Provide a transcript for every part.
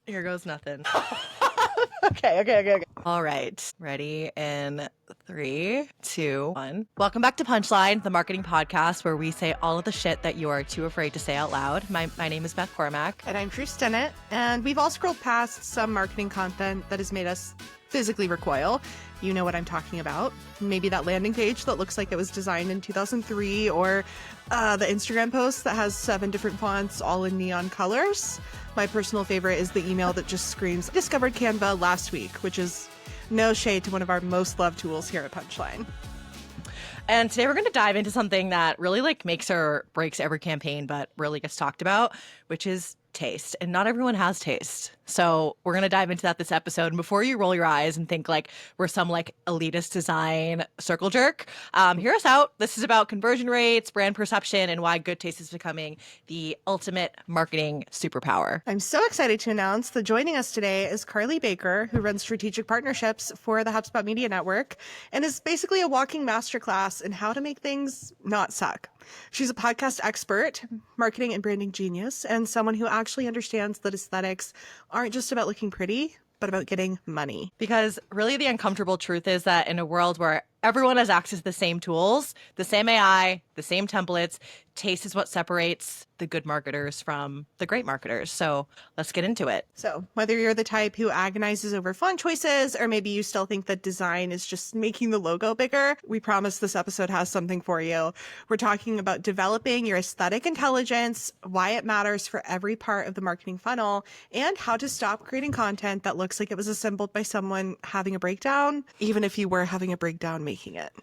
Here goes nothing. Okay. All right. Ready in 3, 2, 1. Welcome back to Punchline, the marketing podcast where we say all of the shit that you are too afraid to say out loud. My name is Beth Cormack. And I'm Drew Stennett. And we've all scrolled past some marketing content that has made us physically recoil. You know what I'm talking about. Maybe that landing page that looks like it was designed in 2003, or the Instagram post that has 7 different fonts all in neon colors. My personal favorite is the email that just screams, discovered Canva last week, which is no shade to one of our most loved tools here at Punchline. And today we're going to dive into something that really makes or breaks every campaign, but really gets talked about, which is taste. And not everyone has taste. So we're going to dive into that this episode. And before you roll your eyes and think we're some elitist design circle jerk, hear us out. This is about conversion rates, brand perception, and why good taste is becoming the ultimate marketing superpower. I'm so excited to announce that joining us today is Carly Baker, who runs strategic partnerships for the HubSpot Media Network and is basically a walking masterclass in how to make things not suck. She's a podcast expert, marketing and branding genius, and someone who actually understands that aesthetics aren't just about looking pretty, but about getting money. Because really the uncomfortable truth is that in a world where everyone has access to the same tools, the same AI, the same templates, taste is what separates the good marketers from the great marketers. So let's get into it. So whether you're the type who agonizes over font choices, or maybe you still think that design is just making the logo bigger, we promise this episode has something for you. We're talking about developing your aesthetic intelligence, why it matters for every part of the marketing funnel, and how to stop creating content that looks like it was assembled by someone having a breakdown, even if you were having a breakdown making it.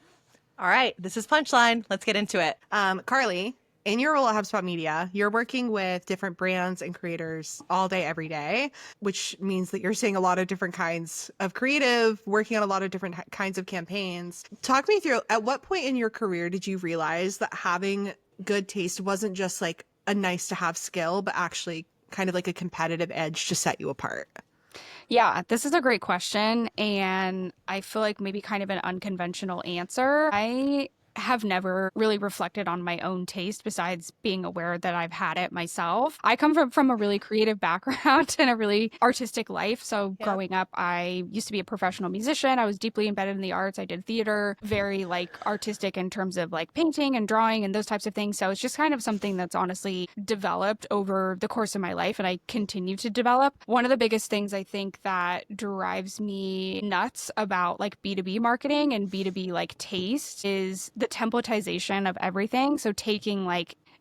All right, this is Punchline. Let's get into it. Carly, in your role at HubSpot Media, you're working with different brands and creators all day, every day, which means that you're seeing a lot of different kinds of creative, working on a lot of different kinds of campaigns. Talk me through, at what point in your career did you realize that having good taste wasn't just like a nice to have skill, but actually kind of like a competitive edge to set you apart? Yeah, this is a great question, and I feel like maybe kind of an unconventional answer. I have never really reflected on my own taste besides being aware that I've had it myself. I come from a really creative background and a really artistic life. So growing up, I used to be a professional musician. I was deeply embedded in the arts. I did theater, very artistic in terms of painting and drawing and those types of things. So it's just kind of something that's honestly developed over the course of my life, and I continue to develop. One of the biggest things I think that drives me nuts about B2B marketing and B2B taste is the templatization of everything. So taking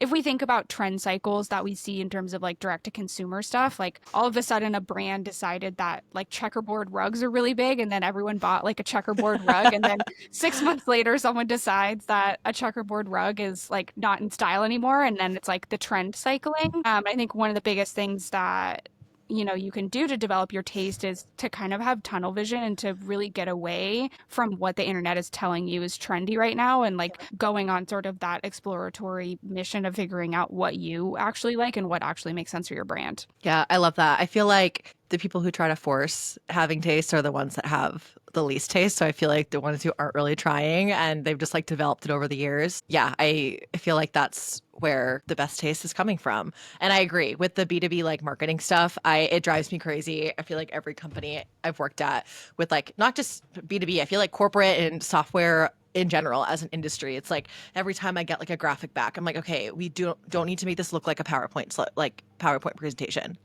if we think about trend cycles that we see in terms of direct to consumer stuff, all of a sudden a brand decided that checkerboard rugs are really big, and then everyone bought a checkerboard rug, and then 6 months later someone decides that a checkerboard rug is not in style anymore, and then it's the trend cycling. I think one of the biggest things that you can do to develop your taste is to kind of have tunnel vision and to really get away from what the internet is telling you is trendy right now, and going on sort of that exploratory mission of figuring out what you actually like and what actually makes sense for your brand. Yeah, I love that. I feel like the people who try to force having taste are the ones that have the least taste. So I feel like the ones who aren't really trying and they've just developed it over the years. Yeah, I feel like that's where the best taste is coming from. And I agree with the B2B marketing stuff. It drives me crazy. I feel like every company I've worked at with not just B2B, I feel like corporate and software in general as an industry, it's every time I get a graphic back, I'm okay, we don't need to make this look like a PowerPoint PowerPoint presentation.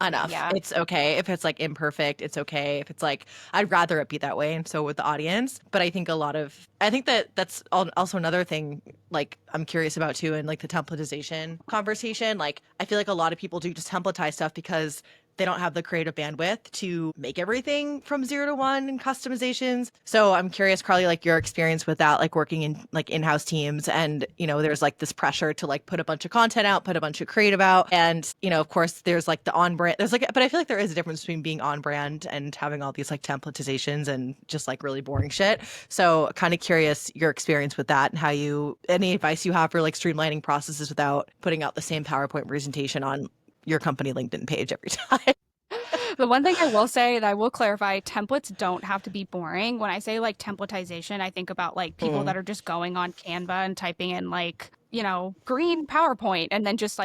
Enough. Yeah. It's okay if it's imperfect. It's okay if it's I'd rather it be that way. And so with the audience, but I think that's also another thing I'm curious about too, and the templatization conversation. I feel like a lot of people do just templatize stuff because they don't have the creative bandwidth to make everything from 0 to 1 in customizations. So I'm curious, Carly, your experience with that, working in in-house teams, and there's this pressure to put a bunch of content out, put a bunch of creative out, and of course there's the on brand. There's but I feel like there is a difference between being on brand and having all these templatizations and just really boring shit. So kind of curious your experience with that and any advice you have for streamlining processes without putting out the same PowerPoint presentation on your company LinkedIn page every time. The one thing I will say, that I will clarify, templates don't have to be boring. When I say templatization, I think about people that are just going on Canva and typing in green PowerPoint and then just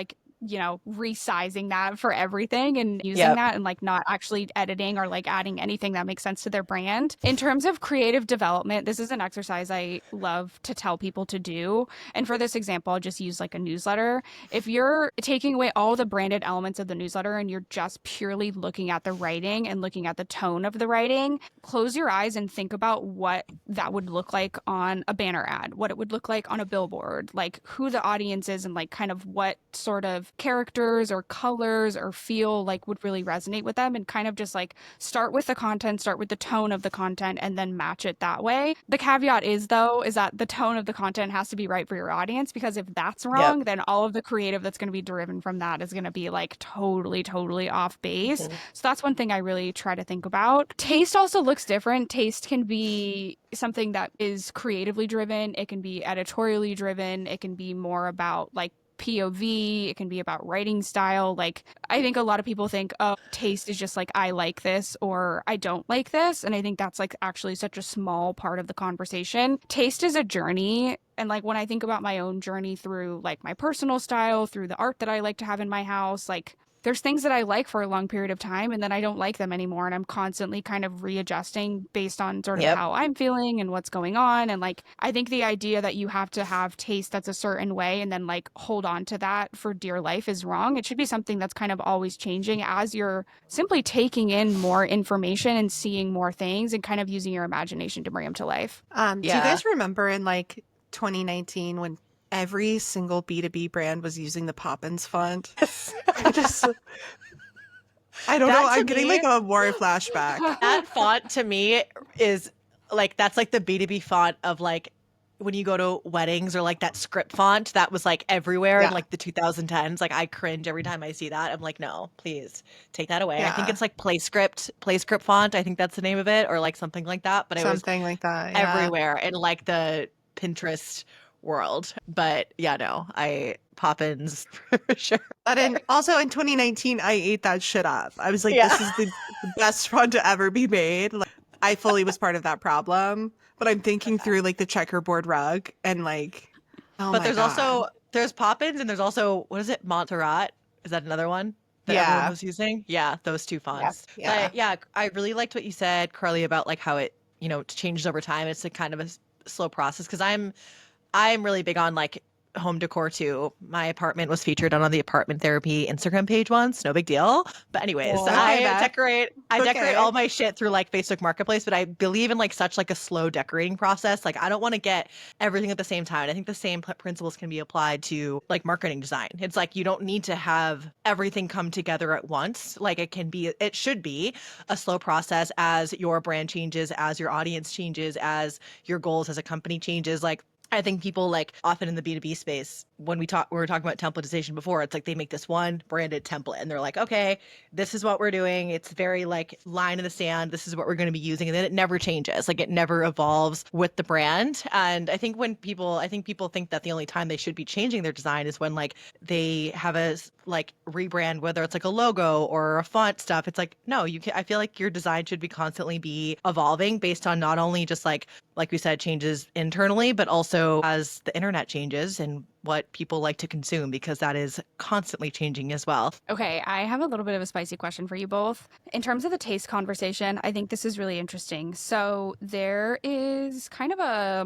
resizing that for everything and using that and like not actually editing or like adding anything that makes sense to their brand. In terms of creative development, this is an exercise I love to tell people to do. And for this example, I'll just use like a newsletter. If you're taking away all the branded elements of the newsletter and you're just purely looking at the writing and looking at the tone of the writing, close your eyes and think about what that would look like on a banner ad, what it would look like on a billboard, like who the audience is and like kind of what sort of characters or colors or feel like would really resonate with them, and kind of just like start with the content, start with the tone of the content, and then match it that way. The caveat is that the tone of the content has to be right for your audience, because if that's wrong, then all of the creative that's going to be driven from that is going to be like totally off base. So that's one thing I really try to think about. Taste also looks different. Taste can be something that is creatively driven. It can be editorially driven. It can be more about like POV. It can be about writing style. Like, I think a lot of people think, oh, taste is just like, I like this or I don't like this. And I think that's like actually such a small part of the conversation. Taste is a journey. And like when I think about my own journey through like my personal style, through the art that I like to have in my house, like there's things that I like for a long period of time and then I don't like them anymore. And I'm constantly kind of readjusting based on sort of how I'm feeling and what's going on. And like, I think the idea that you have to have taste that's a certain way and then like hold on to that for dear life is wrong. It should be something that's kind of always changing as you're simply taking in more information and seeing more things and kind of using your imagination to bring them to life. Do you guys remember in like 2019 when every single B2B brand was using the Poppins font? I don't know. I'm getting like a war flashback. That font to me is like, that's like the B2B font of like when you go to weddings, or like that script font that was like everywhere in like the 2010s. Like I cringe every time I see that. I'm like, no, please take that away. I think it's like PlayScript font. I think that's the name of it, or like something like that. But it was something like that everywhere in like the Pinterest world. But yeah, no, Poppins for sure. But also in 2019, I ate that shit up. I was like, this is the best font to ever be made. Like, I fully was part of that problem. But I'm thinking through like the checkerboard rug and like, but there's Poppins and there's also, what is it, Montserrat? Is that another one that everyone was using? Yeah, those two fonts. But I really liked what you said, Carly, about like how it, changed over time. It's a kind of a slow process, because I'm really big on like home decor too. My apartment was featured on the apartment therapy Instagram page once. No big deal. But anyways, I decorate all my shit through like Facebook Marketplace, but I believe in like such like a slow decorating process. Like I don't want to get everything at the same time. And I think the same principles can be applied to like marketing design. It's like you don't need to have everything come together at once. Like it should be a slow process as your brand changes, as your audience changes, as your goals as a company changes. Like I think people like often in the B2B space, when we were talking about templatization before, it's like they make this one branded template and they're like, okay, this is what we're doing. It's very like line in the sand. This is what we're going to be using. And then it never changes. Like it never evolves with the brand. And I think people think that the only time they should be changing their design is when like they have a like rebrand, whether it's like a logo or a font stuff. It's like, no, I feel like your design should be constantly be evolving based on not only just like we said, changes internally, but also as the internet changes and what people like to consume, because that is constantly changing as well. Okay, I have a little bit of a spicy question for you both. In terms of the taste conversation, I think this is really interesting. So there is kind of a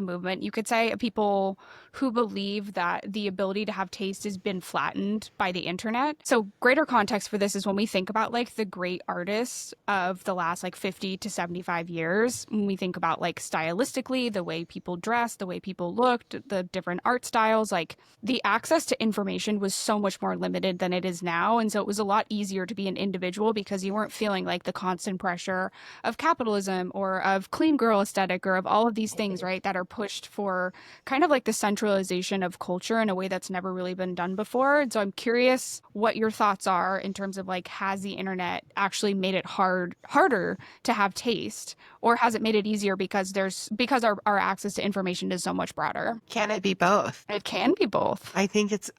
movement, you could say, of people who believe that the ability to have taste has been flattened by the internet. So greater context for this is when we think about like the great artists of the last like 50 to 75 years, when we think about like stylistically, the way people dressed, the way people looked, the different art styles, like the access to information was so much more limited than it is now. And so it was a lot easier to be an individual because you weren't feeling like the constant pressure of capitalism or of clean girl aesthetic or of all of these things, right, that are pushed for kind of like the centralization of culture in a way that's never really been done before. And so I'm curious what your thoughts are in terms of like, has the internet actually made it harder to have taste, or has it made it easier because our access to information is so much broader? Can it be both? It can be both. I think it's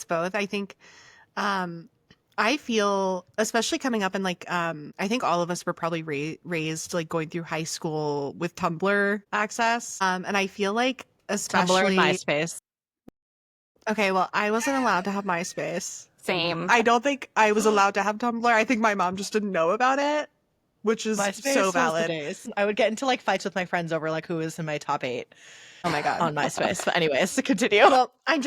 both. I think I feel, especially coming up in like, I think all of us were probably raised like going through high school with Tumblr access. And I feel like especially Tumblr and MySpace. Okay, well, I wasn't allowed to have MySpace. Same. I don't think I was allowed to have Tumblr. I think my mom just didn't know about it, which is MySpace so was the valid. days. I would get into like fights with my friends over like who was in my top 8 Oh my God. on MySpace. But anyways, to continue. Well, I'm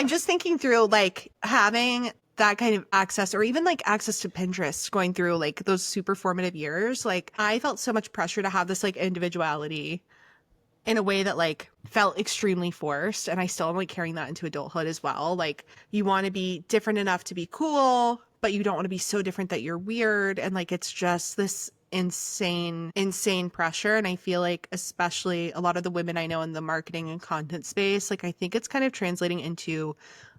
just thinking through like having that kind of access, or even like access to Pinterest, going through like those super formative years. Like I felt so much pressure to have this like individuality in a way that like felt extremely forced, and I still am like carrying that into adulthood as well. Like you want to be different enough to be cool, but you don't want to be so different that you're weird, and like it's just this insane pressure. And I feel like especially a lot of the women I know in the marketing and content space, like I think it's kind of translating into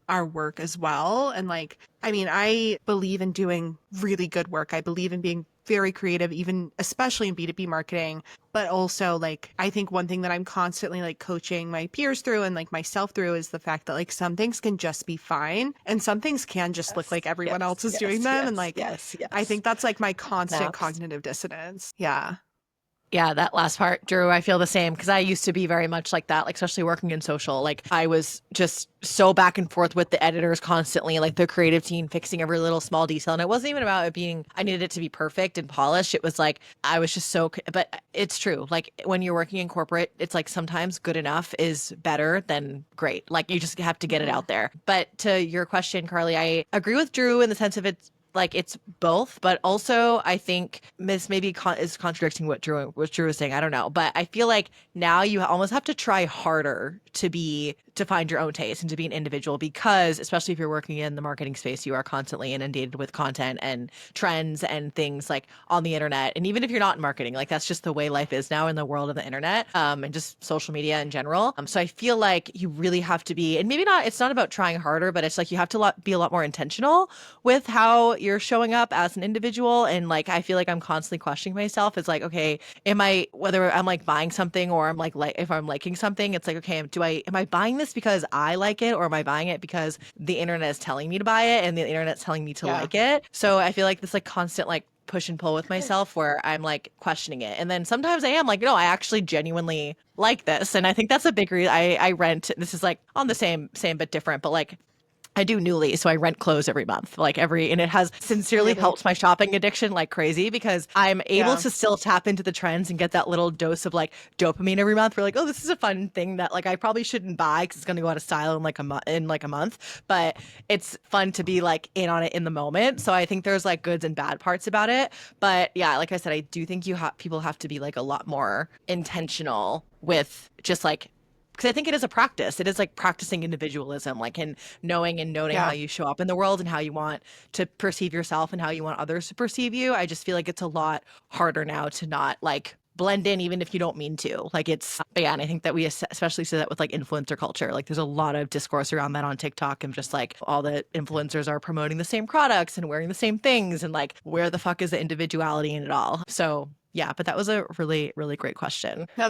our work as well. And like, I mean, I believe in doing really good work. I believe in being very creative, even especially in B2B marketing. But also like, I think one thing that I'm constantly like coaching my peers through and like myself through is the fact that like some things can just be fine and some things can just look like everyone else is doing them. And like, I think that's like my constant cognitive dissonance. Yeah. Yeah, that last part, Drew, I feel the same because I used to be very much like that, like especially working in social. Like I was just so back and forth with the editors constantly, like the creative team fixing every little small detail. And it wasn't even about it being, I needed it to be perfect and polished. It was like, I was just so, but it's true. Like when you're working in corporate, it's like sometimes good enough is better than great. Like you just have to get it out there. But to your question, Carly, I agree with Drew in the sense of it's both, but also I think this maybe is contradicting what Drew was saying. I don't know, but I feel like now you almost have to try harder to find your own taste and to be an individual, because especially if you're working in the marketing space, you are constantly inundated with content and trends and things like on the internet. And even if you're not in marketing, like that's just the way life is now in the world of the internet, and just social media in general. So I feel like you really have to be, and maybe not, it's not about trying harder, but it's like you have to be a lot more intentional with how you're showing up as an individual. And like I feel like I'm constantly questioning myself. It's like, okay, whether I'm like buying something or I'm like if I'm liking something, it's like, okay, am I buying this because I like it, or am I buying it because the internet is telling me to buy it and the internet's telling me to like it? So I feel like this like constant like push and pull with myself where I'm like questioning it. And then sometimes I am like, no, I actually genuinely like this. And I think that's a big reason I rent. This is like on the same but different, but like I do Newly, so I rent clothes every month, and it has sincerely helped my shopping addiction like crazy, because I'm able to still tap into the trends and get that little dose of like dopamine every month. We're like, oh, this is a fun thing that like I probably shouldn't buy because it's going to go out of style in like a month, but it's fun to be like in on it in the moment. So I think there's like goods and bad parts about it, but yeah, like I said, I do think people have to be like a lot more intentional with just like, because I think it is a practice. It is like practicing individualism, like in knowing how you show up in the world and how you want to perceive yourself and how you want others to perceive you. I just feel like it's a lot harder now to not like blend in, even if you don't mean to. Like but yeah, and I think that we especially see that with like influencer culture. Like there's a lot of discourse around that on TikTok, and just like all the influencers are promoting the same products and wearing the same things, and like where the fuck is the individuality in it all? So yeah, but that was a really, really great question. No,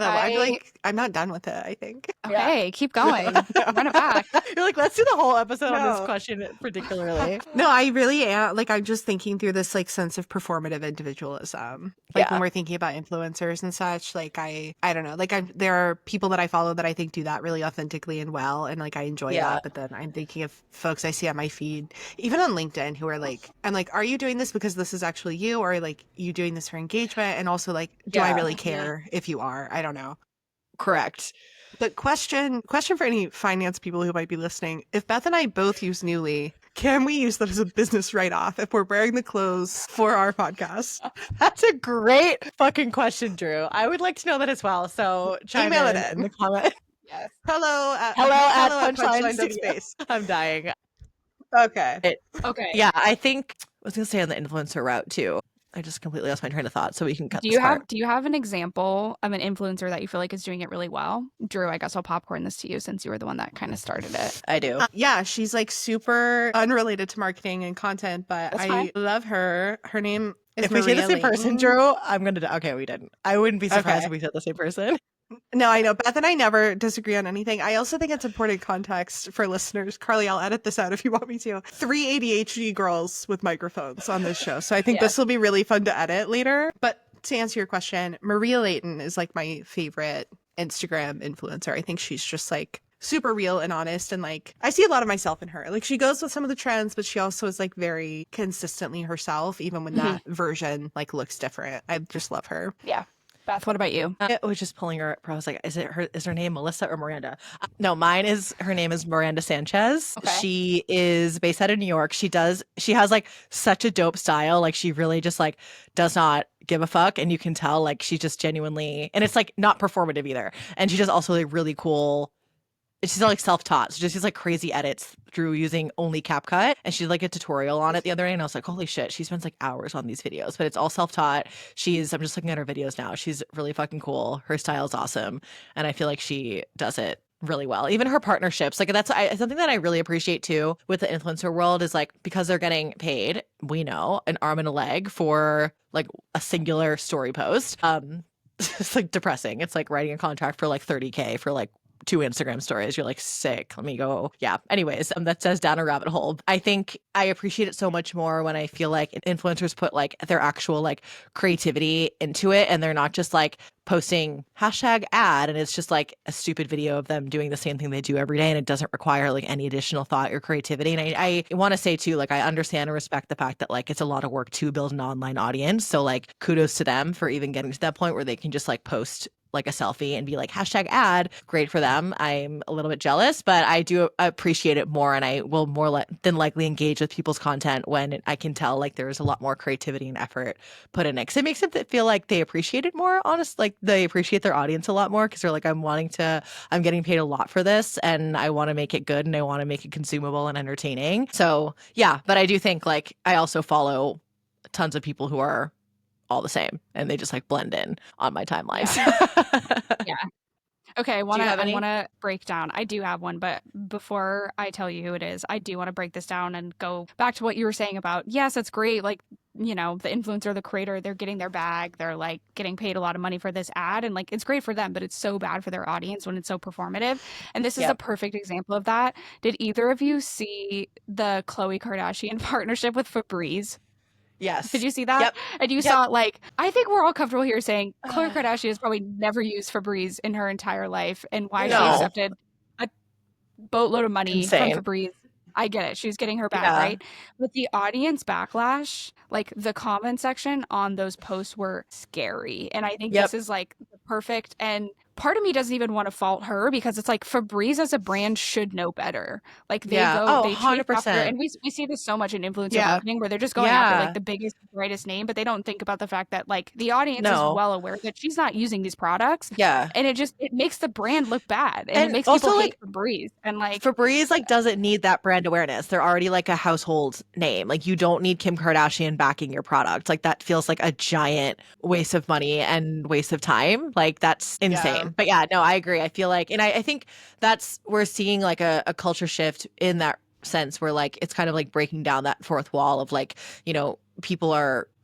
I'm not done with it, I think. Okay, keep going. Run it back. You're like, let's do the whole episode on this question particularly. No, I really am. Like, I'm just thinking through this like sense of performative individualism. Like when we're thinking about influencers and such, like I don't know, like there are people that I follow that I think do that really authentically and well, and like I enjoy that. But then I'm thinking of folks I see on my feed, even on LinkedIn, who are like, I'm like, are you doing this because this is actually you, or like you doing this for engagement? And also like, do I really care if you are? I don't know. Correct. But question for any finance people who might be listening: if Beth and I both use Newly, can we use that as a business write-off if we're wearing the clothes for our podcast? That's a great fucking question, Drew. I would like to know that as well. So email it in the comment. Yes. Hello at Punchline.space. I'm dying. Okay. Okay. Yeah, I think I was gonna say on the influencer route too. I just completely lost my train of thought, so we can cut Do this part. you have an example of an influencer that you feel like is doing it really well? Drew, I guess I'll popcorn this to you since you were the one that kind of started it. I do. Yeah, she's like super unrelated to marketing and content, but I love her. Her name is If we say the same Maria person, Layton. Drew, I'm gonna die. Okay, we didn't. I wouldn't be surprised if we said the same person. No, I know. Beth and I never disagree on anything. I also think it's important context for listeners. Carly, I'll edit this out if you want me to. 3 ADHD girls with microphones on this show. So I think this will be really fun to edit later. But to answer your question, Maria Layton is like my favorite Instagram influencer. I think she's just like super real and honest. And like, I see a lot of myself in her. Like, she goes with some of the trends, but she also is like very consistently herself, even when that version like looks different. I just love her. Yeah. Beth, what about you? I was just pulling her up. I was like, is her name Melissa or Miranda? No, her name is Miranda Sanchez. Okay. She is based out of New York. She has like such a dope style. Like she really just like does not give a fuck. And you can tell like she just genuinely, and it's like not performative either. And she does also like really cool. She's like self-taught. So just these like crazy edits through using only CapCut. And she did like a tutorial on it the other day. And I was like, holy shit, she spends like hours on these videos, but it's all self-taught. I'm just looking at her videos now. She's really fucking cool. Her style is awesome. And I feel like she does it really well. Even her partnerships, like that's something that I really appreciate too with the influencer world is like, because they're getting paid, we know, an arm and a leg for like a singular story post. It's like depressing. It's like writing a contract for like $30K for like 2 Instagram stories. You're like, sick. Let me go. Yeah. Anyways, that says down a rabbit hole. I think I appreciate it so much more when I feel like influencers put like their actual like creativity into it, and they're not just like posting #ad and it's just like a stupid video of them doing the same thing they do every day, and it doesn't require like any additional thought or creativity. And I want to say too, like I understand and respect the fact that like it's a lot of work to build an online audience. So like kudos to them for even getting to that point where they can just like post like a selfie and be like #ad. Great for them. I'm a little bit jealous, but I do appreciate it more, and I will more than likely engage with people's content when I can tell like there's a lot more creativity and effort put in it, because it makes them feel like they appreciate it more. Honest, like they appreciate their audience a lot more, because they're like, I'm getting paid a lot for this, and I want to make it good, and I want to make it consumable and entertaining. So yeah, but I do think like I also follow tons of people who are all the same, and they just like blend in on my timelines. Yeah. Okay, I want have any? to break down. I do have one, but before I tell you who it is, I do want to break this down and go back to what you were saying about, yes, it's great. Like, you know, the influencer, the creator, they're getting their bag. They're like getting paid a lot of money for this ad, and like it's great for them, but it's so bad for their audience when it's so performative. And this is a perfect example of that. Did either of you see the Khloe Kardashian partnership with Febreze? Yes. Did you see that? Yep. And you saw, like, I think we're all comfortable here saying Khloe Kardashian has probably never used Febreze in her entire life, and why she accepted a boatload of money from Febreze. I get it. She's getting her bag, right? But the audience backlash, like the comment section on those posts were scary. And I think this is like the perfect, and part of me doesn't even want to fault her, because it's like Febreze as a brand should know better. Like they they 100%. and we see this so much in influencer marketing, where they're just going after like the biggest, brightest name, but they don't think about the fact that like the audience is well aware that she's not using these products. Yeah. And it makes the brand look bad. And it makes people hate Febreze. And like Febreze like doesn't need that brand awareness. They're already like a household name. Like you don't need Kim Kardashian backing your product. Like that feels like a giant waste of money and waste of time. Like that's insane. But yeah, no, I agree. I feel like, and I think we're seeing like a culture shift in that sense, where like it's kind of like breaking down that fourth wall of like, you know,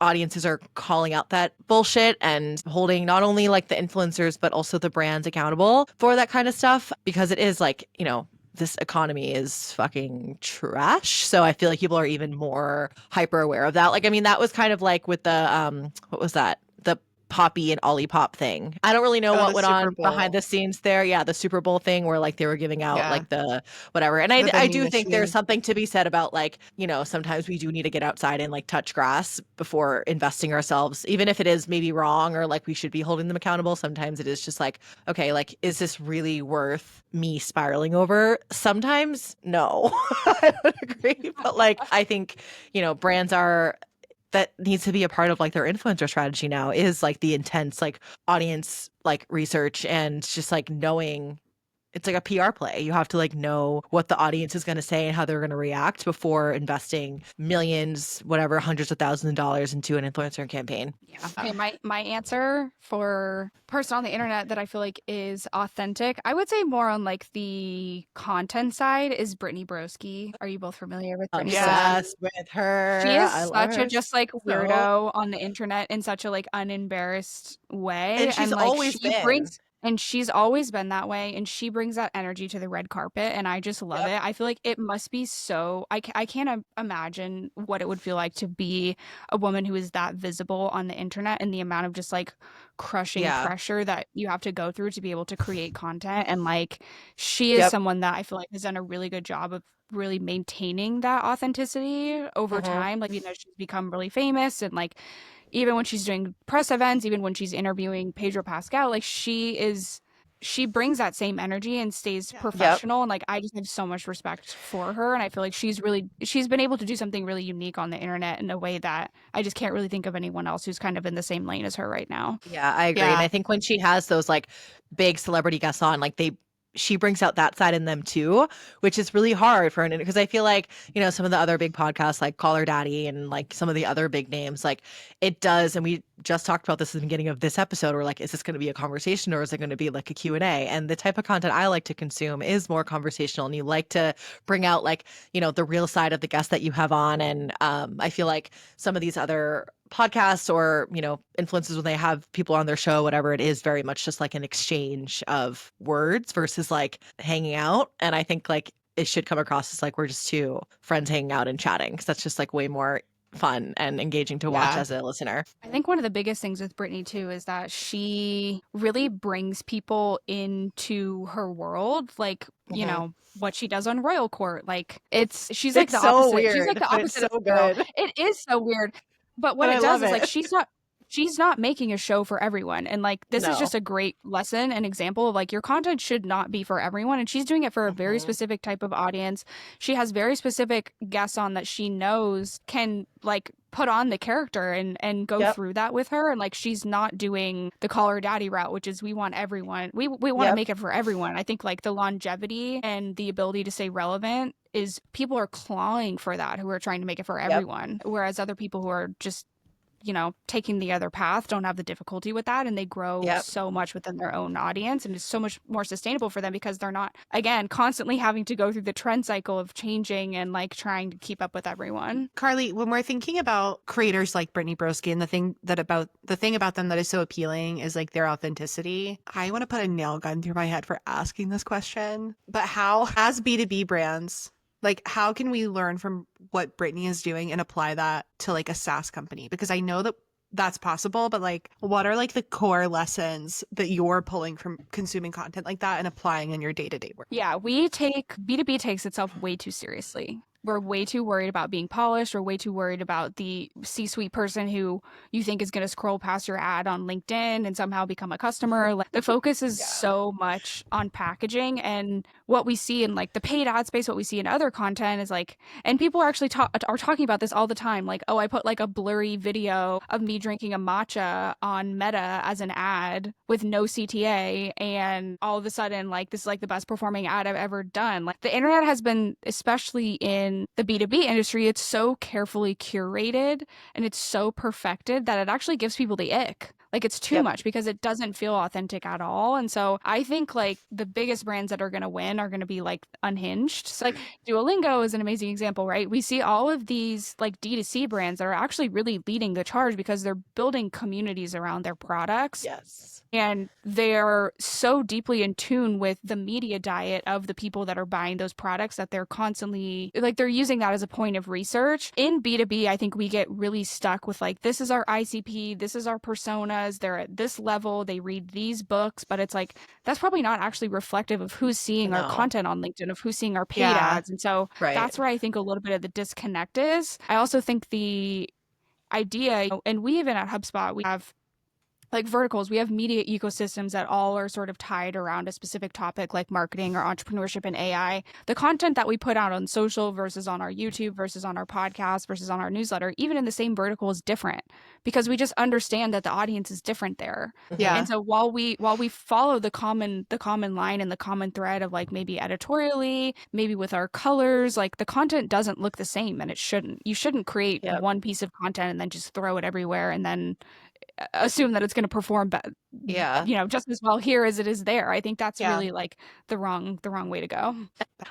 audiences are calling out that bullshit and holding not only like the influencers, but also the brands accountable for that kind of stuff, because it is like, you know, this economy is fucking trash. So I feel like people are even more hyper aware of that. Like, I mean, that was kind of like with the, what was that? The Poppy and Olipop thing. I don't really know what went on behind the scenes there. Yeah, the Super Bowl thing where like they were giving out like the whatever. And I do think there's something to be said about like, you know, sometimes we do need to get outside and like touch grass before investing ourselves, even if it is maybe wrong or like we should be holding them accountable. Sometimes it is just like, okay, like, is this really worth me spiraling over? Sometimes no, I would agree. But like, I think, you know, brands that needs to be a part of like their influencer strategy now is like the intense like audience like research, and just like knowing it's like a PR play. You have to like know what the audience is going to say and how they're going to react before investing millions, whatever, hundreds of thousands of dollars into an influencer campaign. Yeah. Okay, my answer for person on the internet that I feel like is authentic, I would say more on like the content side, is Brittany Broski. Are you both familiar with Brittany? Yes, with her. She is such a just like weirdo on the internet in such a like unembarrassed way, and she's like, always been. And she's always been that way, and she brings that energy to the red carpet, and I just love it. I feel like it must be so I can't imagine what it would feel like to be a woman who is that visible on the internet, and the amount of just like crushing Yeah. pressure that you have to go through to be able to create content. And like she is Yep. someone that I feel like has done a really good job of really maintaining that authenticity over Mm-hmm. time. Like, you know, she's become really famous, and like even when she's doing press events, even when she's interviewing Pedro Pascal, like she brings that same energy and stays Yeah. professional. And like I just have so much respect for her, and I feel like she's been able to do something really unique on the internet in a way that I just can't really think of anyone else who's kind of in the same lane as her right now. Yeah, I agree. And I think when she has those like big celebrity guests on, like she brings out that side in them too, which is really hard for an, because I feel like, you know, some of the other big podcasts like Call Her Daddy and like some of the other big names, like it does. And we just talked about this at the beginning of this episode. We're like, is this going to be a conversation or is it going to be like a Q&A? And the type of content I like to consume is more conversational, and you like to bring out like, you know, the real side of the guest that you have on. And I feel like some of these other podcasts or, you know, influencers, when they have people on their show, whatever, it is very much just like an exchange of words versus like hanging out. And I think like it should come across as like we're just two friends hanging out and chatting, because that's just like way more fun and engaging to watch as a listener. I think one of the biggest things with Brittany too is that she really brings people into her world, like, you know, what she does on Royal Court. Like she's like the so opposite. weird, She's like the but it's opposite so of girl. good. It is so weird. But what But it I does love is like it. she's not making a show for everyone. And like this is No. just a great lesson and example of like your content should not be for everyone. And she's doing it for a very specific type of audience. She has very specific guests on that she knows can like put on the character and go through that with her. And like she's not doing the Call Her Daddy route, which is we want everyone. We want to make it for everyone. I think like the longevity and the ability to stay relevant is people are clawing for that, who are trying to make it for everyone. Whereas other people who are just, you know, taking the other path don't have the difficulty with that, and they grow so much within their own audience, and it's so much more sustainable for them because they're not, again, constantly having to go through the trend cycle of changing and like trying to keep up with everyone. Carly, when we're thinking about creators like Brittany Broski, and the thing about them that is so appealing is like their authenticity. I want to put a nail gun through my head for asking this question, but how, as B2B brands, like, how can we learn from what Brittany is doing and apply that to like a SaaS company? Because I know that that's possible, but like, what are like the core lessons that you're pulling from consuming content like that and applying in your day-to-day work? Yeah, B2B takes itself way too seriously. We're way too worried about being polished. We're way too worried about the C-suite person who you think is going to scroll past your ad on LinkedIn and somehow become a customer. Like, the focus is so much on packaging, and what we see in like the paid ad space, what we see in other content is like, and people are actually are talking about this all the time. Like, oh, I put like a blurry video of me drinking a matcha on Meta as an ad with no CTA, and all of a sudden, like, this is like the best performing ad I've ever done. Like, the internet has been, especially in the B2B industry, it's so carefully curated and it's so perfected that it actually gives people the ick. Like, it's too much because it doesn't feel authentic at all. And so I think like the biggest brands that are going to win are going to be like unhinged. So like Duolingo is an amazing example, right? We see all of these like D2C brands that are actually really leading the charge because they're building communities around their products. Yes. And they're so deeply in tune with the media diet of the people that are buying those products that they're constantly like, they're using that as a point of research. In B2B, I think we get really stuck with like, this is our ICP, this is our personas, they're at this level, they read these books, but it's like, that's probably not actually reflective of who's seeing our content on LinkedIn, of who's seeing our paid ads. And so that's where I think a little bit of the disconnect is. I also think the idea, and we even at HubSpot, we have like verticals, we have media ecosystems that all are sort of tied around a specific topic like marketing or entrepreneurship and AI. The content that we put out on social versus on our YouTube versus on our podcast versus on our newsletter, even in the same vertical, is different because we just understand that the audience is different there. Yeah. And so while we follow the common line and the common thread of like maybe editorially, maybe with our colors, like the content doesn't look the same, and it shouldn't. You shouldn't create one piece of content and then just throw it everywhere and then assume that it's going to perform just as well here as it is there. I think that's really like the wrong way to go.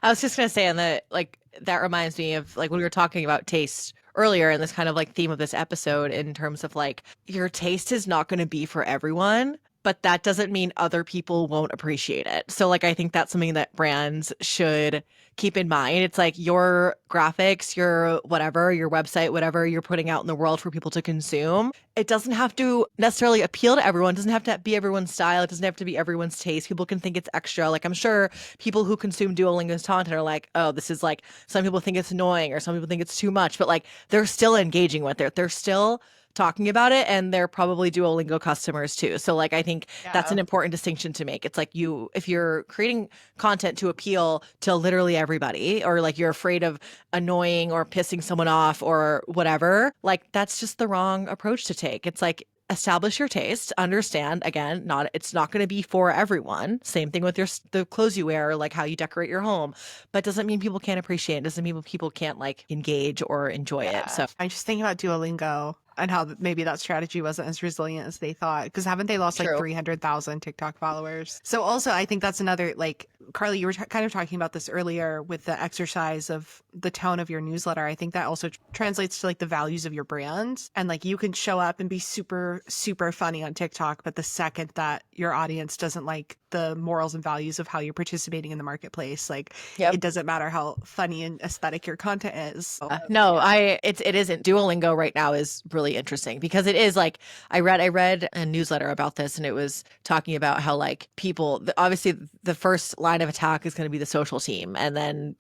I was just gonna say, and that reminds me of like when we were talking about taste earlier, and this kind of like theme of this episode in terms of like your taste is not going to be for everyone. but that doesn't mean other people won't appreciate it. So like I think that's something that brands should keep in mind. It's like your graphics, your whatever, your website, whatever you're putting out in the world for people to consume. It doesn't have to necessarily appeal to everyone. It doesn't have to be everyone's style. It doesn't have to be everyone's taste. People can think it's extra. Like I'm sure people who consume Duolingo's content are like, oh, this is like, some people think it's annoying or some people think it's too much, but like they're still engaging with it. They're still talking about it, and they're probably Duolingo customers too. So like I think that's an important distinction to make. It's like if you're creating content to appeal to literally everybody, or like you're afraid of annoying or pissing someone off or whatever, like that's just the wrong approach to take. It's like establish your taste, understand, again, it's not going to be for everyone. Same thing with the clothes you wear, or like how you decorate your home, but doesn't mean people can't appreciate it. Doesn't mean people can't like engage or enjoy it. So I just think about Duolingo and how maybe that strategy wasn't as resilient as they thought, because haven't they lost like 300,000 TikTok followers? So also I think that's another, like Carly, you were kind of talking about this earlier with the exercise of the tone of your newsletter. I think that also translates to like the values of your brand, and like you can show up and be super, super funny on TikTok, but the second that your audience doesn't like the morals and values of how you're participating in the marketplace, like it doesn't matter how funny and aesthetic your content is. It isn't. Duolingo right now is really interesting because it is like I read a newsletter about this, and it was talking about how like people, obviously the first line of attack is going to be the social team, and then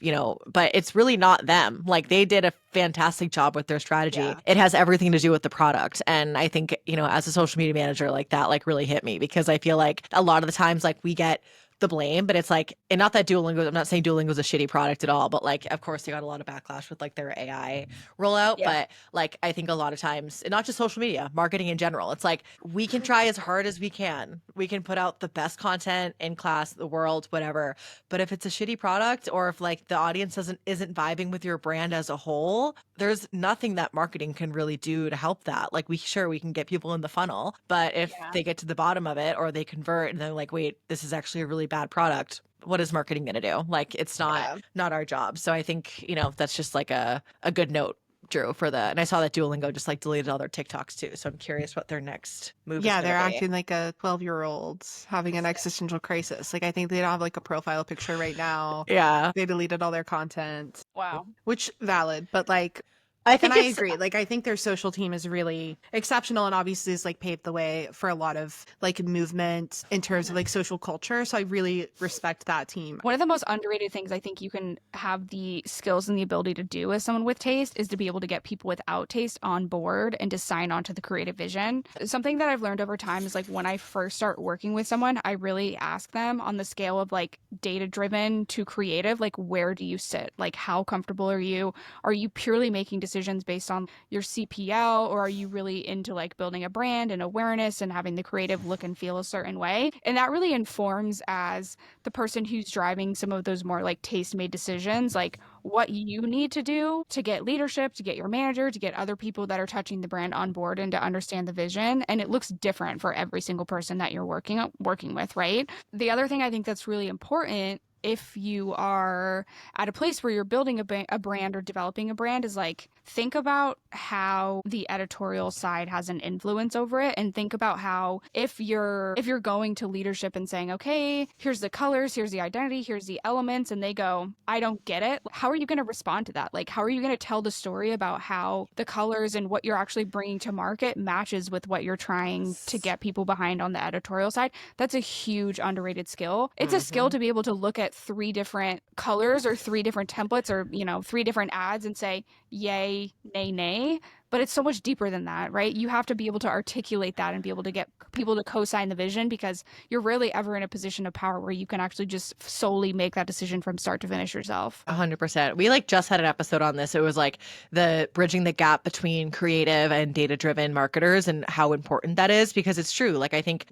but it's really not them. Like they did a fantastic job with their strategy. It has everything to do with the product, and I think as a social media manager, like that like really hit me, because I feel like a lot of the times like we get the blame, but it's like, and not that I'm not saying Duolingo is a shitty product at all, but like, of course they got a lot of backlash with like their AI rollout. But like, I think a lot of times, and not just social media, marketing in general, it's like, we can try as hard as we can. We can put out the best content in class, the world, whatever. But if it's a shitty product, or if like the audience isn't vibing with your brand as a whole, there's nothing that marketing can really do to help that. Like we can get people in the funnel, but if they get to the bottom of it or they convert and they're like, wait, this is actually a really bad product, what is marketing going to do? Like it's not our job. So I think, that's just like a good note, Drew, for and I saw that Duolingo just like deleted all their TikToks too. So I'm curious what their next move is. Yeah, they're acting like a 12-year-old having an existential crisis. Like I think they don't have like a profile picture right now. Yeah. They deleted all their content. Wow. Which valid, but like I think I agree. Like, I think their social team is really exceptional, and obviously has like paved the way for a lot of like movement in terms of like social culture. So I really respect that team. One of the most underrated things I think you can have the skills and the ability to do as someone with taste is to be able to get people without taste on board and to sign on to the creative vision. Something that I've learned over time is like when I first start working with someone, I really ask them on the scale of like data driven to creative, like where do you sit? Like how comfortable are you? Are you purely making decisions based on your CPL, or are you really into like building a brand and awareness and having the creative look and feel a certain way? And that really informs, as the person who's driving some of those more like taste made decisions, like what you need to do to get leadership, to get your manager, to get other people that are touching the brand on board and to understand the vision. And it looks different for every single person that you're working with, right? The other thing I think that's really important, if you are at a place where you're building a brand or developing a brand, is like think about how the editorial side has an influence over it, and think about how if you're going to leadership and saying, okay, here's the colors, here's the identity, here's the elements, and they go, I don't get it, how are you going to respond to that? Like how are you going to tell the story about how the colors and what you're actually bringing to market matches with what you're trying to get people behind on the editorial side? That's a huge underrated skill. It's a skill to be able to look at 3 different colors or 3 different templates or 3 different ads and say yay, nay, nay. But it's so much deeper than that, right? You have to be able to articulate that and be able to get people to co-sign the vision, because you're rarely ever in a position of power where you can actually just solely make that decision from start to finish yourself. 100%. We like just had an episode on this. It was like the bridging the gap between creative and data-driven marketers and how important that is, because it's true. Like I think,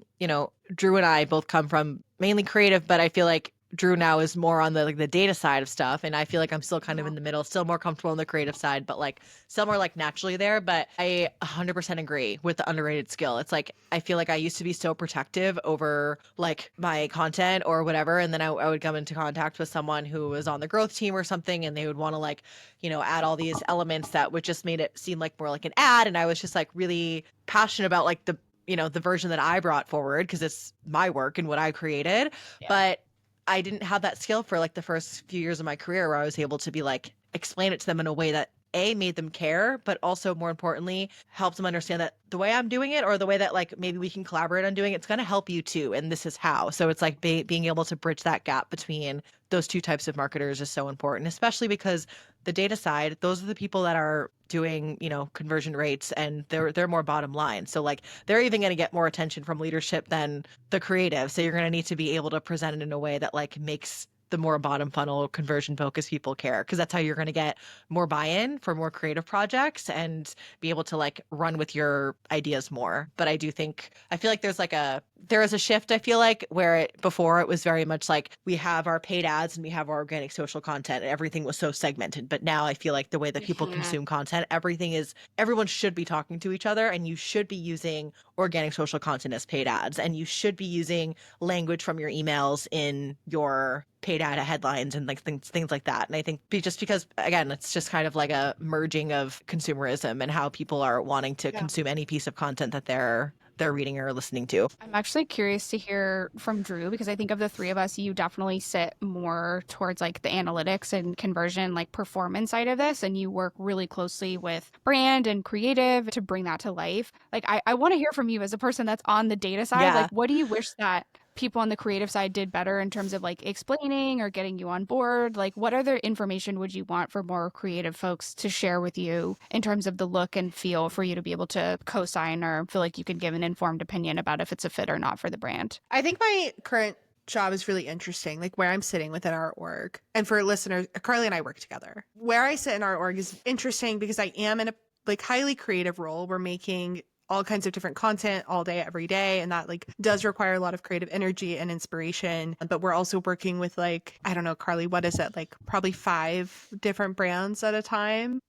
Drew and I both come from mainly creative, but I feel like Drew now is more on the data side of stuff, and I feel like I'm still kind of in the middle, still more comfortable on the creative side, but like still more like naturally there. But I 100% agree with the underrated skill. It's like I feel like I used to be so protective over like my content or whatever, and then I would come into contact with someone who was on the growth team or something, and they would want to like add all these elements that would just made it seem like more like an ad, and I was just like really passionate about like the the version that I brought forward because it's my work and what I created. Yeah. But I didn't have that skill for like the first few years of my career where I was able to be like, explain it to them in a way that made them care, but also more importantly, helped them understand that the way I'm doing it or the way that like maybe we can collaborate on doing it, it's going to help you too. And this is how. So it's like being able to bridge that gap between those two types of marketers is so important, especially because the data side, those are the people that are doing, conversion rates and they're more bottom line. So like they're even going to get more attention from leadership than the creative. So you're going to need to be able to present it in a way that like makes the more bottom funnel conversion focused people care, because that's how you're going to get more buy-in for more creative projects and be able to like run with your ideas more. But I feel like there is a shift, I feel like, where before it was very much like we have our paid ads and we have our organic social content and everything was so segmented. But now I feel like the way that people consume content, everyone should be talking to each other, and you should be using organic social content as paid ads, and you should be using language from your emails in your paid ad headlines and like things like that. And I think just because, again, it's just kind of like a merging of consumerism and how people are wanting to consume any piece of content that they're reading or listening to. I'm actually curious to hear from Drue, because I think of the three of us, you definitely sit more towards like the analytics and conversion, like performance side of this, and you work really closely with brand and creative to bring that to life. Like I want to hear from you as a person that's on the data side. Yeah. Like, what do you wish that people on the creative side did better in terms of like explaining or getting you on board? Like, what other information would you want for more creative folks to share with you in terms of the look and feel for you to be able to co-sign or feel like you can give an informed opinion about if it's a fit or not for the brand? I think my current job is really interesting, like where I'm sitting within our org. And for listeners, Carly and I work together. Where I sit in our org is interesting because I am in a like highly creative role. We're making all kinds of different content all day, every day. And that like does require a lot of creative energy and inspiration. But we're also working with like, I don't know, Carly, what is it? Like probably 5 different brands at a time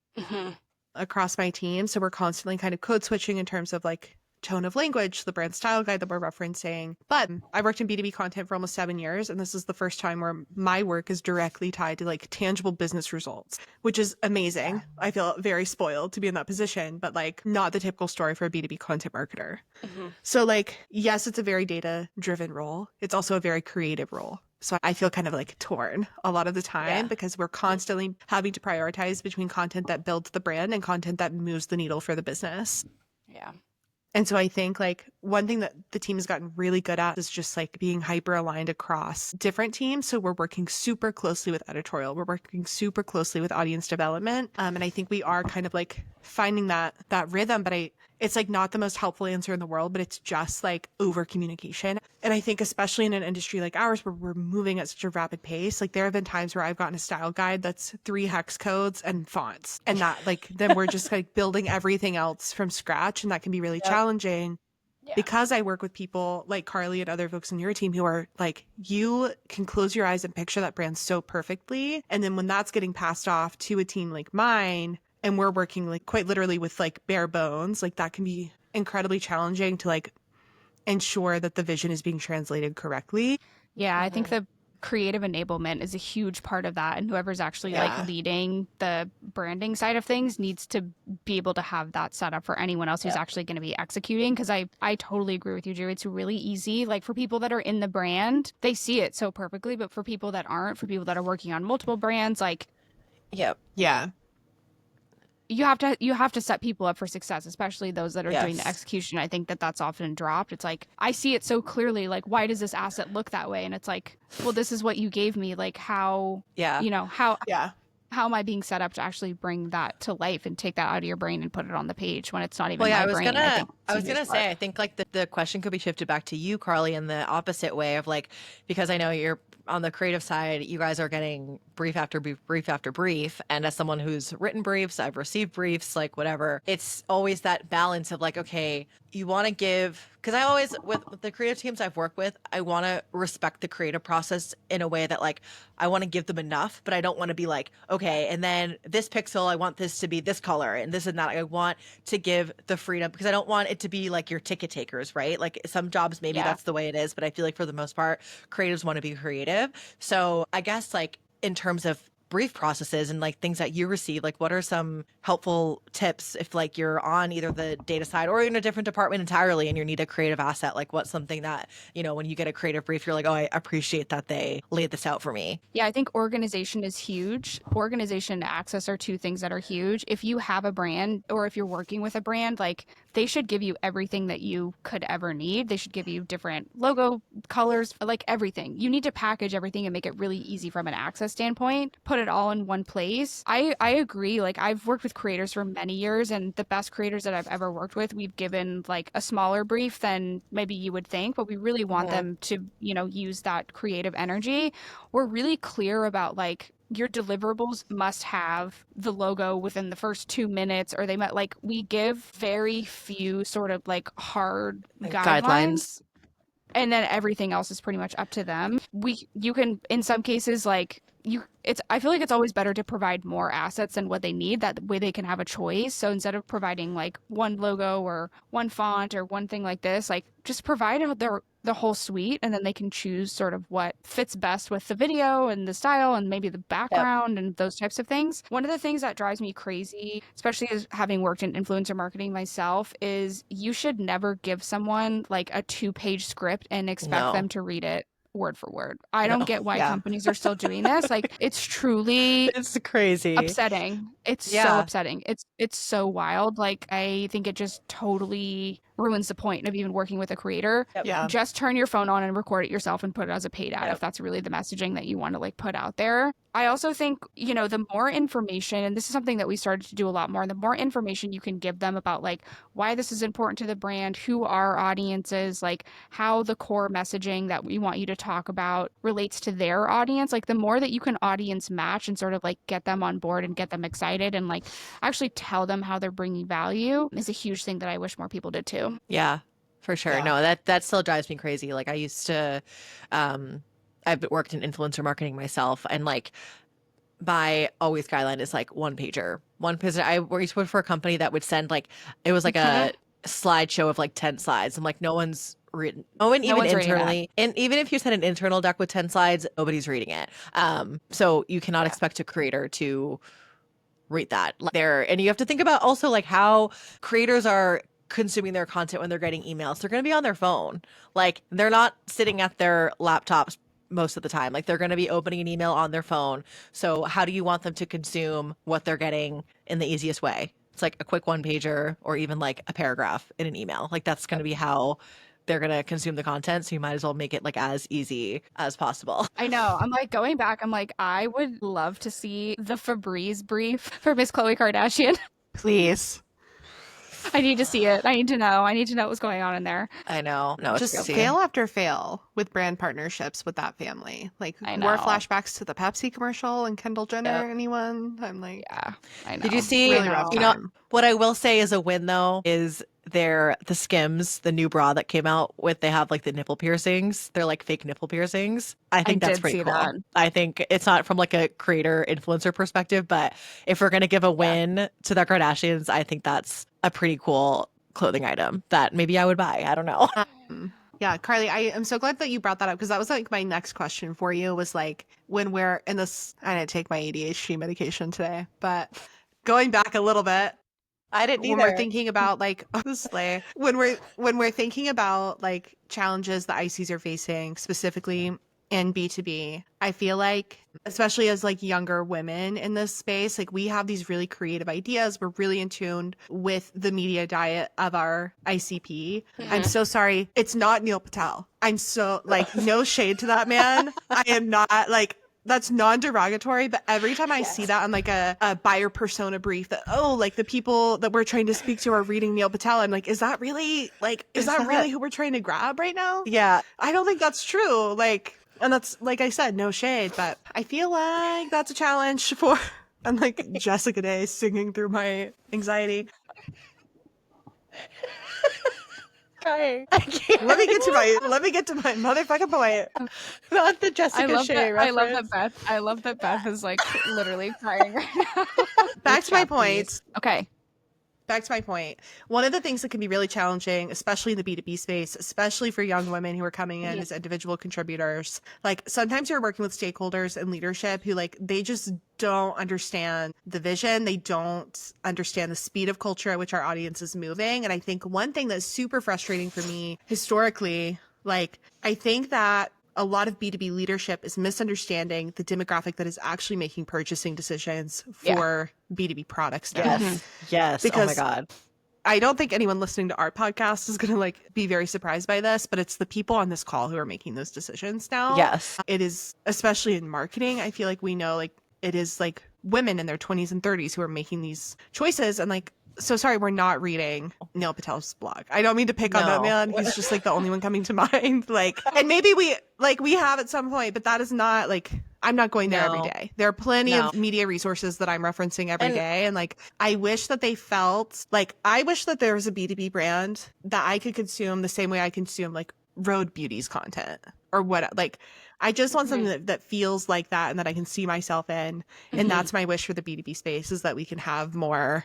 across my team. So we're constantly kind of code switching in terms of like tone of language, the brand style guide that we're referencing. But I worked in B2B content for almost 7 years, and this is the first time where my work is directly tied to like tangible business results, which is amazing. Yeah. I feel very spoiled to be in that position, but like not the typical story for a B2B content marketer. So like, yes, it's a very data driven role. It's also a very creative role. So I feel kind of like torn a lot of the time because we're constantly having to prioritize between content that builds the brand and content that moves the needle for the business. Yeah. And so I think like one thing that the team has gotten really good at is just like being hyper aligned across different teams. So we're working super closely with editorial. We're working super closely with audience development. And I think we are kind of like finding that rhythm, but it's like not the most helpful answer in the world, but it's just like over communication. And I think especially in an industry like ours where we're moving at such a rapid pace, like there have been times where I've gotten a style guide that's 3 hex codes and fonts, and that like then we're just like building everything else from scratch, and that can be really challenging. Because I work with people like Carly and other folks on your team who are like, you can close your eyes and picture that brand so perfectly. And then when that's getting passed off to a team like mine, and we're working like quite literally with like bare bones, like that can be incredibly challenging to like ensure that the vision is being translated correctly. Yeah, I think the creative enablement is a huge part of that. And whoever's actually like leading the branding side of things needs to be able to have that set up for anyone else who's actually going to be executing. Because I totally agree with you, Drue. It's really easy. Like for people that are in the brand, they see it so perfectly. But for people that aren't, for people that are working on multiple brands, like, you have to set people up for success, especially those that are doing the execution. I think that's often dropped. It's like, I see it so clearly. Like, why does this asset look that way? And it's like, well, this is what you gave me. Like, how am I being set up to actually bring that to life and take that out of your brain and put it on the page when it's not even my brain? I was gonna say, I think like the question could be shifted back to you, Carly, in the opposite way of like, because I know you're on the creative side, you guys are getting brief after brief after brief. And as someone who's written briefs, I've received briefs, like whatever, it's always that balance of like, okay, you want to give, because I always, with the creative teams I've worked with, I want to respect the creative process in a way that like, I want to give them enough, but I don't want to be like, okay, and then this pixel, I want this to be this color and this and that. I want to give the freedom because I don't want it to be like your ticket takers, right? Like some jobs, maybe that's the way it is, but I feel like for the most part, creatives want to be creative. So I guess like in terms of brief processes and like things that you receive, like what are some helpful tips if like you're on either the data side or in a different department entirely and you need a creative asset? Like what's something that, you know, when you get a creative brief, you're like, oh, I appreciate that they laid this out for me. Yeah, I think organization is huge. Organization and access are two things that are huge. If you have a brand or if you're working with a brand, like they should give you everything that you could ever need. They should give you different logo colors, like everything. You need to package everything and make it really easy from an access standpoint, put it all in one place. I agree. Like I've worked with creators for many years, and the best creators that I've ever worked with, we've given like a smaller brief than maybe you would think, but we really want them to, you know, use that creative energy. We're really clear about like your deliverables must have the logo within the first 2 minutes, or they might like, we give very few sort of like hard guidelines. And then everything else is pretty much up to them. You can, in some cases, like I feel like it's always better to provide more assets than what they need. That way they can have a choice. So instead of providing like one logo or one font or one thing like this, like just provide the whole suite, and then they can choose sort of what fits best with the video and the style and maybe the background and those types of things. One of the things that drives me crazy, especially as having worked in influencer marketing myself, is you should never give someone like a 2-page script and expect them to read it word for word. I don't get why companies are still doing this. Like it's truly it's crazy, upsetting. It's so upsetting. It's so wild. Like I think it just totally ruins the point of even working with a creator. Just turn your phone on and record it yourself and put it as a paid ad if that's really the messaging that you want to like put out there. I also think, you know, the more information, and this is something that we started to do a lot more, the more information you can give them about like why this is important to the brand, who our audience is, like how the core messaging that we want you to talk about relates to their audience, like the more that you can audience match and sort of like get them on board and get them excited and like actually tell them how they're bringing value is a huge thing that I wish more people did too. Yeah, for sure. Yeah. No, that still drives me crazy. Like I used to, I've worked in influencer marketing myself, and like my always guideline is like one pager. I used to work for a company that would send like, it was like a slideshow of like 10 slides. I'm like, no one's reading. No one even internally, and even if you send an internal deck with 10 slides, nobody's reading it. So you cannot expect a creator to read that there. And you have to think about also like how creators are consuming their content when they're getting emails. They're going to be on their phone. Like they're not sitting at their laptops most of the time. Like they're going to be opening an email on their phone. So how do you want them to consume what they're getting in the easiest way? It's like a quick one pager or even like a paragraph in an email. Like that's going to be how they're going to consume the content. So you might as well make it like as easy as possible. I know. I'm like going back. I'm like, I would love to see the Febreze brief for Miss Khloe Kardashian. Please. I need to see it. I need to know. I need to know what's going on in there. I know. No, it's just fail after fail with brand partnerships with that family. Like more flashbacks to the Pepsi commercial and Kendall Jenner. Anyone? I'm like, yeah, I know. Did you see? Really rough you time. know what I will say is a win though is the Skims, the new bra that came out with. They have like the nipple piercings. They're like fake nipple piercings. I think that's pretty cool. I think it's not from like a creator influencer perspective, but if we're gonna give a win to the Kardashians, I think that's a pretty cool clothing item that maybe I would buy. I don't know. Yeah, Carly, I am so glad that you brought that up, because that was like my next question for you was like, when we're in this, I didn't take my ADHD medication today, but going back a little bit, I didn't either. When we're thinking about like, honestly, when we're thinking about like challenges that ICs are facing specifically in B2B, I feel like, especially as like younger women in this space, like we have these really creative ideas. We're really in tune with the media diet of our ICP. Mm-hmm. I'm so sorry. It's not Neil Patel. I'm so like, no shade to that man. I am not like, that's non-derogatory, but every time I see that on like a buyer persona brief that, oh, like the people that we're trying to speak to are reading Neil Patel, I'm like, is that really really who we're trying to grab right now? Yeah. I don't think that's true. Like, and that's, like I said, no shade, but I feel like that's a challenge for, I'm like Jessica Day singing through my anxiety. Okay. Let me get to my motherfucking point. Not the Jessica Shea reference. I love that Beth is like literally crying right now. Back to my point. Okay. back to my point. One of the things that can be really challenging, especially in the B2B space, especially for young women who are coming in as individual contributors, like sometimes you're working with stakeholders and leadership who like, they just don't understand the vision. They don't understand the speed of culture at which our audience is moving. And I think one thing that's super frustrating for me historically, like, I think that a lot of B2B leadership is misunderstanding the demographic that is actually making purchasing decisions for B2B products now. Yes. Yes. Because oh my God. I don't think anyone listening to our podcast is going to like be very surprised by this, but it's the people on this call who are making those decisions now. Yes. It is, especially in marketing, I feel like we know like it is like women in their 20s and 30s who are making these choices. And like, so sorry, we're not reading Neil Patel's blog. I don't mean to pick on that man. He's just like the only one coming to mind. Like, and maybe we have at some point, but that is not like, I'm not going there every day. There are plenty of media resources that I'm referencing every day. And like, I wish that they felt like, I wish that there was a B2B brand that I could consume the same way I consume like Road Beauty's content or what, like, I just want something that feels like that and that I can see myself in. And that's my wish for the B2B space, is that we can have more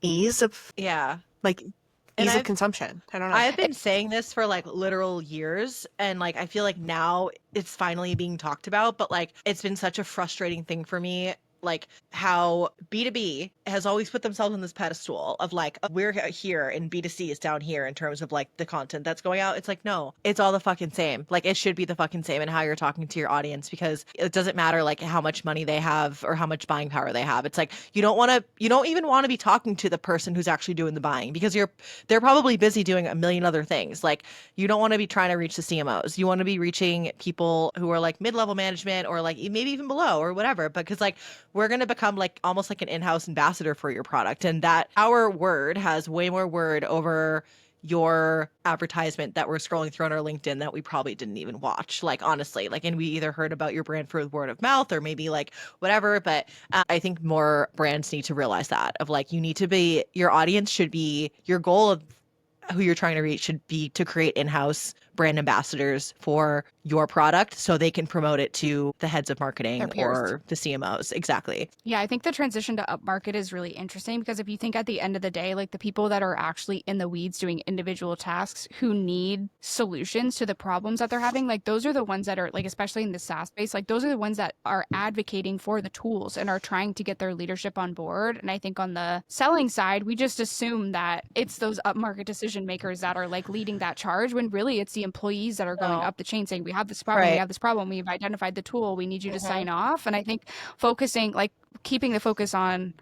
ease of like ease of consumption. I don't know. I've been saying this for like literal years, and like I feel like now it's finally being talked about, but like it's been such a frustrating thing for me, like how B2B has always put themselves on this pedestal of like, we're here and B2C is down here in terms of like the content that's going out. It's like, no, it's all the fucking same. Like it should be the fucking same in how you're talking to your audience, because it doesn't matter like how much money they have or how much buying power they have. It's like, you don't even want to be talking to the person who's actually doing the buying, because they're probably busy doing a million other things. Like you don't want to be trying to reach the CMOs. You want to be reaching people who are like mid-level management or like maybe even below or whatever, because like we're going to become like almost like an in-house ambassador for your product, and that our word has way more word over your advertisement that we're scrolling through on our LinkedIn that we probably didn't even watch, like honestly, like, and we either heard about your brand through word of mouth or maybe like whatever. But I think more brands need to realize that of like, you need to be, your audience should be, your goal of who you're trying to reach should be to create in-house brand ambassadors for your product so they can promote it to the heads of marketing or the CMOs. Exactly. Yeah, I think the transition to upmarket is really interesting, because if you think at the end of the day, like the people that are actually in the weeds doing individual tasks who need solutions to the problems that they're having, like those are the ones that are like, especially in the SaaS space, like those are the ones that are advocating for the tools and are trying to get their leadership on board. And I think on the selling side, we just assume that it's those upmarket decision makers that are like leading that charge, when really it's the employees that are going up the chain saying, we have this problem, we have this problem, we've identified the tool, we need you to sign off. And I think focusing, like keeping the focus on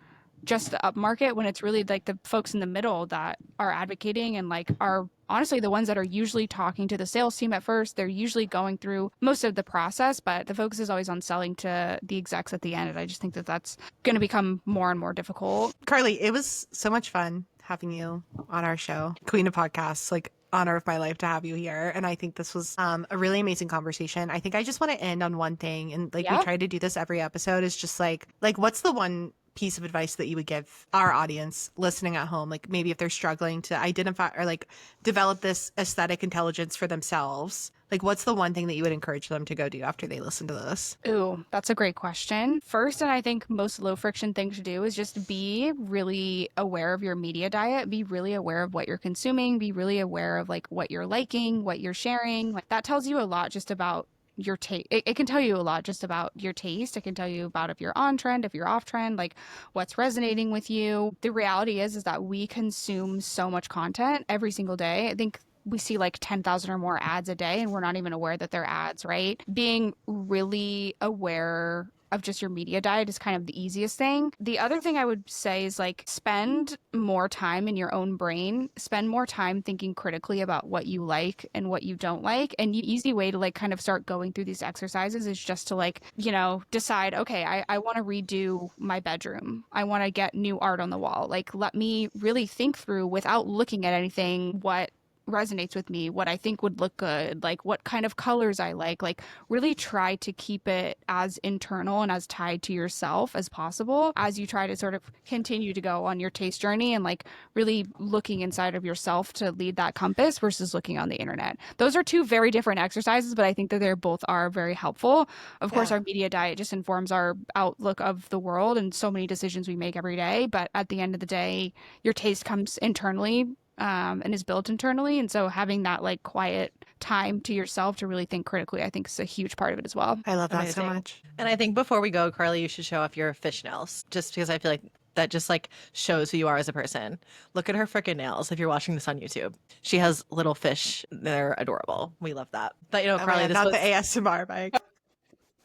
just the upmarket, when it's really like the folks in the middle that are advocating and like are honestly the ones that are usually talking to the sales team at first. They're usually going through most of the process, but the focus is always on selling to the execs at the end. And I just think that that's going to become more and more difficult. Carly, it was so much fun having you on our show, Queen of Podcasts. Like, honor of my life to have you here. And I think this was a really amazing conversation. I think I just want to end on one thing. And like, we try to do this every episode, is just like what's the one piece of advice that you would give our audience listening at home? Like maybe if they're struggling to identify or like develop this aesthetic intelligence for themselves, like what's the one thing that you would encourage them to go do after they listen to this? Ooh, that's a great question. First, and I think most low friction thing to do, is just be really aware of your media diet. Be really aware of what you're consuming. Be really aware of like what you're liking, what you're sharing. Like that tells you a lot just about your taste. It can tell you a lot just about your taste. It can tell you about if you're on trend, if you're off trend, like what's resonating with you. The reality is that we consume so much content every single day. I think we see like 10,000 or more ads a day, and we're not even aware that they're ads, right? Being really aware of just your media diet is kind of the easiest thing. The other thing I would say is like spend more time in your own brain, spend more time thinking critically about what you like and what you don't like. And the easy way to like kind of start going through these exercises is just to like, you know, decide, okay, I want to redo my bedroom. I want to get new art on the wall. Like, let me really think through without looking at anything what resonates with me, what I think would look good, like what kind of colors I like really try to keep it as internal and as tied to yourself as possible as you try to sort of continue to go on your taste journey, and like really looking inside of yourself to lead that compass versus looking on the internet. Those are two very different exercises, but I think that they're both are very helpful. Of course, our media diet just informs our outlook of the world and so many decisions we make every day. But at the end of the day, your taste comes internally, and is built internally. And so having that like quiet time to yourself to really think critically, I think is a huge part of it as well. I love that so Amazing. much. And I think before we go, Carly, you should show off your fish nails, just because I feel like that just like shows who you are as a person. Look at her freaking nails if you're watching this on YouTube. She has little fish. They're adorable. We love that. But Carly, this not was... the ASMR mic.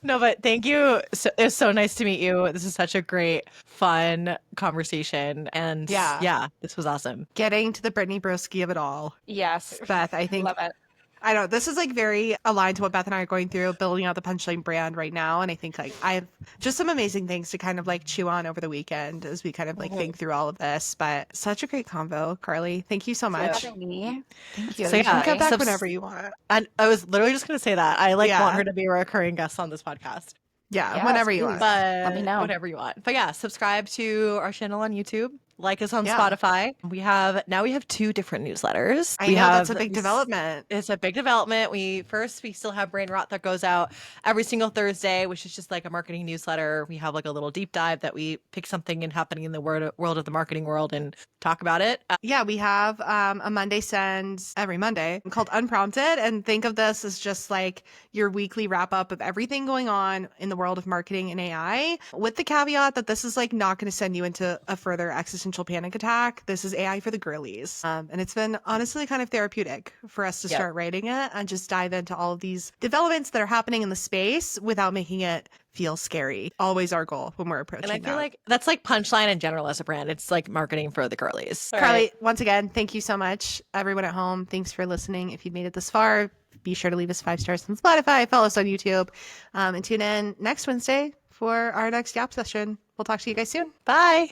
No, but thank you. It was so nice to meet you. This is such a great, fun conversation. And yeah, this was awesome. Getting to the Brittany Broski of it all. Yes. Beth, I think Love it. I don't know. This is like very aligned to what Beth and I are going through, building out the Punchline brand right now. And I think like I have just some amazing things to kind of like chew on over the weekend as we kind of like think through all of this. But such a great convo, Carly. Thank you so much. Thank you. So You can come back subs- whenever you want. And I was literally just going to say that. I want her to be a recurring guest on this podcast. Yeah, Yes, whenever you please. want. But Let me know. whatever you want. But yeah, subscribe to our channel on YouTube. Like us on Yeah. Spotify. We have 2 different newsletters. I know that's a big development. It's a big development. We still have Brain Rot that goes out every single Thursday, which is just like a marketing newsletter. We have like a little deep dive that we pick something and happening in the world of the marketing world and talk about it. Yeah, we have a Monday send every Monday called Unprompted. And think of this as just like your weekly wrap up of everything going on in the world of marketing and AI, with the caveat that this is like not going to send you into a further existential panic attack. This is AI for the girlies. And it's been honestly kind of therapeutic for us to start writing it and just dive into all of these developments that are happening in the space without making it feel scary. Always our goal when we're approaching And I feel that. like that's like Punchline in general as a brand. It's like marketing for the girlies. All Carly, right. once again, thank you so much. Everyone at home, thanks for listening. If you've made it this far, be sure to leave us 5 stars on Spotify, follow us on YouTube, and tune in next Wednesday for our next Yap session. We'll talk to you guys soon. Bye.